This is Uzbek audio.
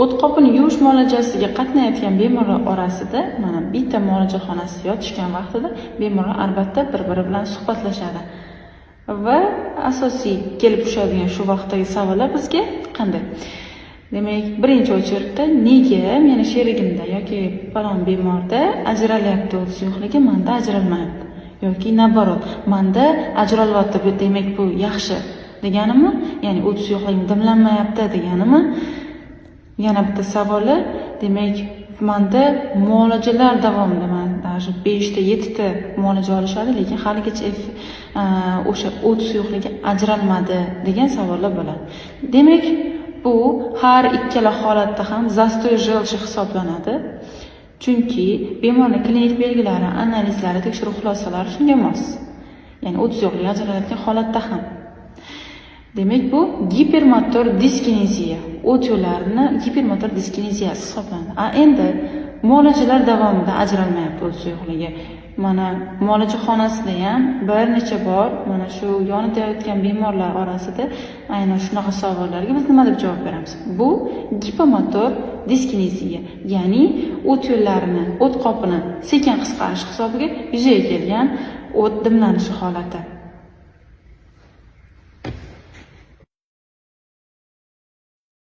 O't qopini yuvish muolajasiga qatnayotgan bemorlar orasida mana bitta muolajaxonasida yotishgan vaqtida bemorlar albatta bir-biri bilan suhbatlashadi. Va asosiy kelib tushadigan shu vaqtdagi savollar bizga qanday? Demak, birinchi o'chirda nega meni sherigimda yoki falon bemorda ajralyapti o't suyuqligi, menda ajralmayapti? Yoki nabarot, menda ajralyapti, demak bu yaxshi deganimi? Ya'ni o't suyuqligi dimlanmayapti deganimi? Yana bitta savoli, demak, menda muolajalar davomida mana 5 ta 7 ta muolaja olishadi, lekin haligacha o'sha o't suyuqligi ajralmadi degan savollar bo'ladi. Demak, bu har ikkala holatda ham zastoy желчи hisoblanadi. Chunki bemorning klinik belgilari, analizlari, tekshiruv xulosalari shunga mos. Ya'ni o't suyuqligi ajralayotgan holatda ham. Demak, bu gipermotor diskineziya, o't yo'llarini gipermotor diskineziyasi hisoblanadi. Endi muolajalar davomida ajralmayapti o't suyuqligi. Mana muolajaxonasida ham bir necha bor mana shu yonida yotgan bemorlar orasida aynan shunaqa savollarga biz nima deb javob beramiz? Bu gipermotor diskineziya, ya'ni o't yo'llarini, o't qopini sekin qisqarish hisobiga yuzaga kelgan o't dimlanishi holati.